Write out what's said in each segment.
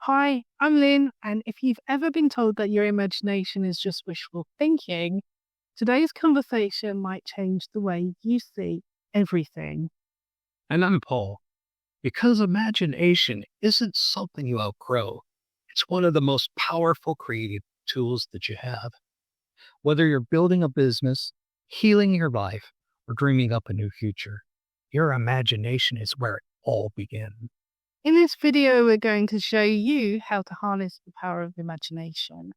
Hi, I'm Lynn, and if you've ever been told that your imagination is just wishful thinking, today's conversation might change the way you see everything. And I'm Paul. Because imagination isn't something you outgrow, it's one of the most powerful creative tools that you have. Whether you're building a business, healing your life, or dreaming up a new future, your imagination is where it all begins. In this video, we're going to show you how to harness the power of imagination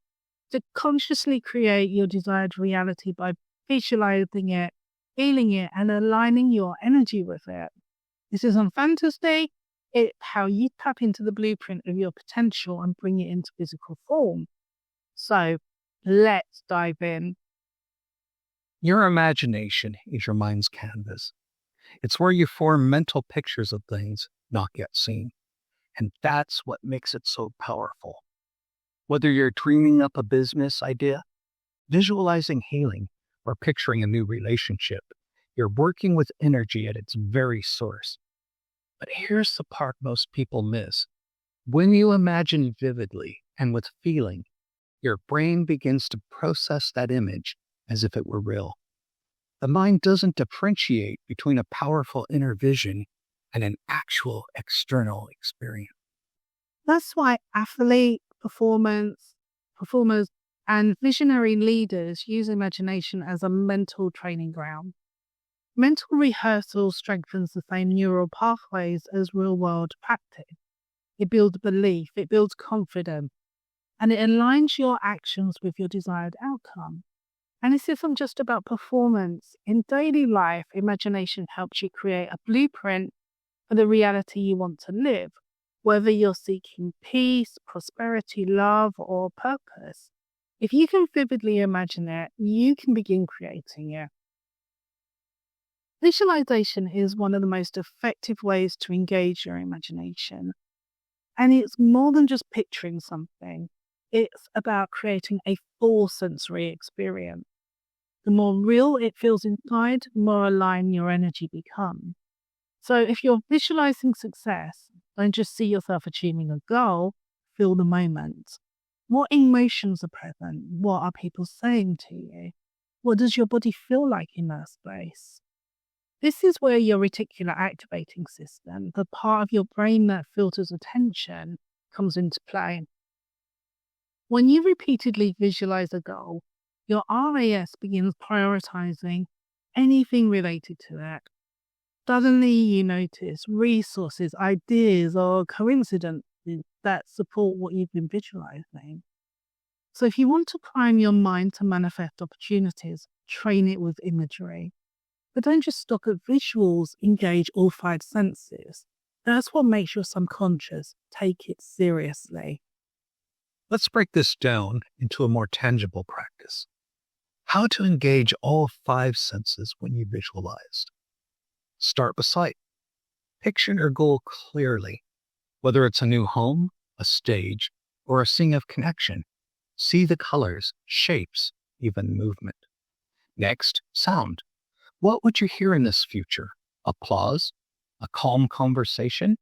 to consciously create your desired reality by visualizing it, feeling it, and aligning your energy with it. This isn't fantasy, it's how you tap into the blueprint of your potential and bring it into physical form. So let's dive in. Your imagination is your mind's canvas. It's where you form mental pictures of things not yet seen. And that's what makes it so powerful. Whether you're dreaming up a business idea, visualizing healing, or picturing a new relationship, you're working with energy at its very source. But here's the part most people miss. When you imagine vividly and with feeling, your brain begins to process that image as if it were real. The mind doesn't differentiate between a powerful inner vision and an actual external experience. That's why performers, and visionary leaders use imagination as a mental training ground. Mental rehearsal strengthens the same neural pathways as real world practice. It builds belief, it builds confidence, and it aligns your actions with your desired outcome. And this isn't just about performance. In daily life, imagination helps you create a blueprint for the reality you want to live, whether you're seeking peace, prosperity, love, or purpose. If you can vividly imagine it, you can begin creating it. Visualization is one of the most effective ways to engage your imagination. And it's more than just picturing something. It's about creating a full sensory experience. The more real it feels inside, the more aligned your energy becomes. So if you're visualizing success, don't just see yourself achieving a goal, feel the moment. What emotions are present? What are people saying to you? What does your body feel like in that space? This is where your reticular activating system, the part of your brain that filters attention, comes into play. When you repeatedly visualize a goal, your RAS begins prioritizing anything related to it. Suddenly you notice resources, ideas, or coincidences that support what you've been visualizing. So if you want to prime your mind to manifest opportunities, train it with imagery. But don't just stop at visuals, engage all five senses. That's what makes your subconscious take it seriously. Let's break this down into a more tangible practice. How to engage all five senses when you visualize. Start with sight. Picture your goal clearly, whether it's a new home, a stage, or a scene of connection. See the colors, shapes, even movement. Next, sound. What would you hear in this future? Applause? A calm conversation?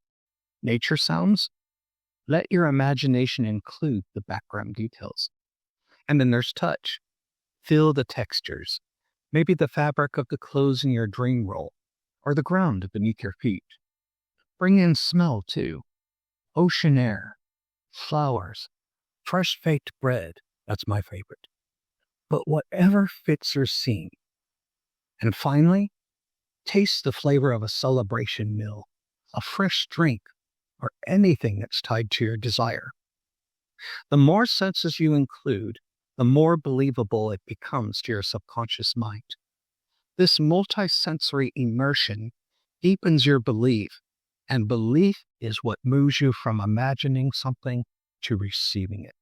Nature sounds? Let your imagination include the background details. And then there's touch. Feel the textures. Maybe the fabric of the clothes in your dream role, or the ground beneath your feet. Bring in smell too. Ocean air, flowers, fresh baked bread. That's my favorite. But whatever fits your scene. And finally, taste the flavor of a celebration meal, a fresh drink, or anything that's tied to your desire. The more senses you include, the more believable it becomes to your subconscious mind. This multisensory immersion deepens your belief, and belief is what moves you from imagining something to receiving it.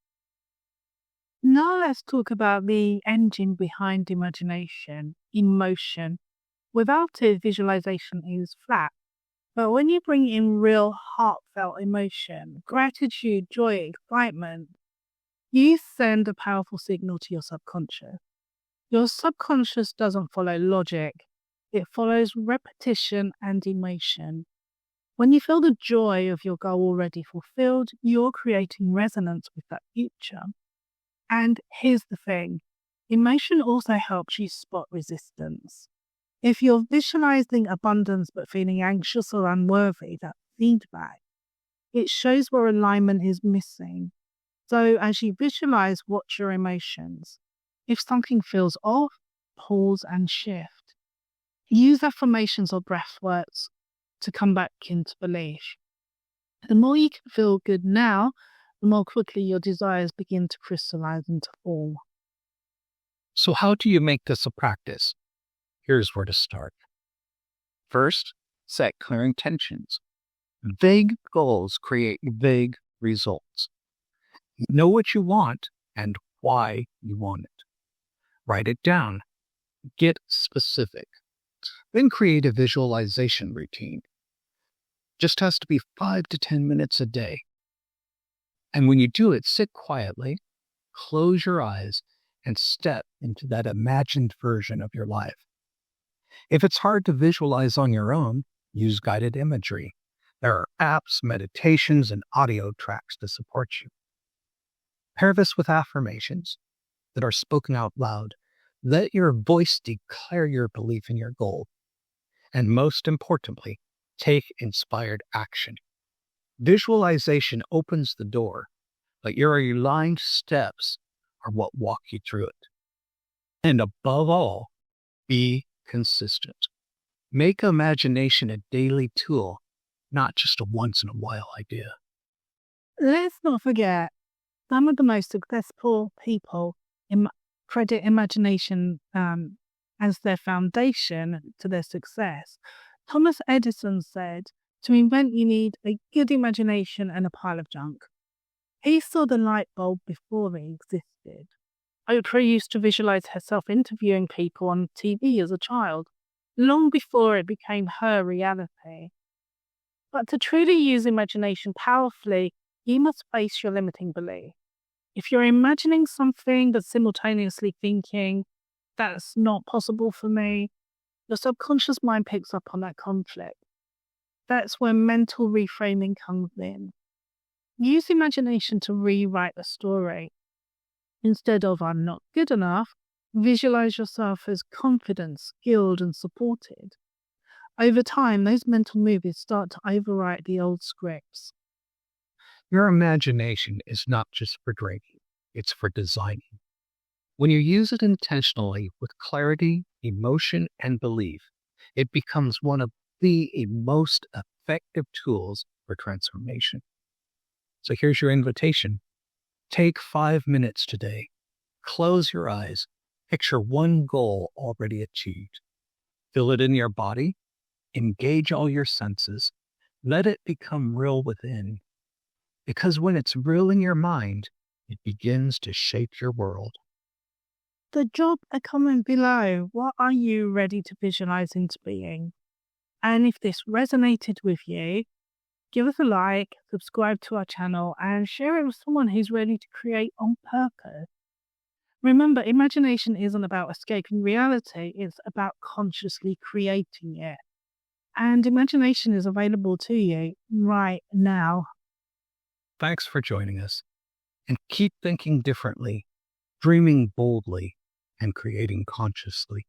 Now let's talk about the engine behind imagination, emotion. Without it, visualization is flat. But when you bring in real heartfelt emotion, gratitude, joy, excitement, you send a powerful signal to your subconscious. Your subconscious doesn't follow logic. It follows repetition and emotion. When you feel the joy of your goal already fulfilled, you're creating resonance with that future. And here's the thing, emotion also helps you spot resistance. If you're visualizing abundance but feeling anxious or unworthy, that's feedback. It shows where alignment is missing. So as you visualize, watch your emotions. If something feels off, pause and shift. Use affirmations or breath works to come back into belief. The more you can feel good now, the more quickly your desires begin to crystallize into form. So, how do you make this a practice? Here's where to start. First, set clear intentions. Vague goals create vague results. Know what you want and why you want it. Write it down. Get specific. Then create a visualization routine. Just has to be 5 to 10 minutes a day. And when you do it, sit quietly, close your eyes, and step into that imagined version of your life. If it's hard to visualize on your own, use guided imagery. There are apps, meditations, and audio tracks to support you. Pair this with affirmations that are spoken out loud. Let your voice declare your belief in your goal. And most importantly, take inspired action. Visualization opens the door, but your aligned steps are what walk you through it. And above all, be consistent. Make imagination a daily tool, not just a once-in-a-while idea. Let's not forget, some of the most successful people credit imagination as their foundation to their success. Thomas Edison said, to invent, you need a good imagination and a pile of junk. He saw the light bulb before it existed. Oprah used to visualize herself interviewing people on TV as a child, long before it became her reality. But to truly use imagination powerfully, you must face your limiting belief. If you're imagining something but simultaneously thinking, that's not possible for me, your subconscious mind picks up on that conflict. That's where mental reframing comes in. Use imagination to rewrite the story. Instead of I'm not good enough, visualize yourself as confident, skilled, and supported. Over time, those mental movies start to overwrite the old scripts. Your imagination is not just for dreaming, it's for designing. When you use it intentionally with clarity, emotion, and belief, it becomes one of the most effective tools for transformation. So here's your invitation. Take 5 minutes today. Close your eyes. Picture one goal already achieved. Feel it in your body. Engage all your senses. Let it become real within. Because when it's real in your mind, it begins to shape your world. Drop a comment below. What are you ready to visualize into being? And if this resonated with you, give us a like, subscribe to our channel, and share it with someone who's ready to create on purpose. Remember, imagination isn't about escaping reality, it's about consciously creating it. And imagination is available to you right now. Thanks for joining us. And keep thinking differently, dreaming boldly, and creating consciously.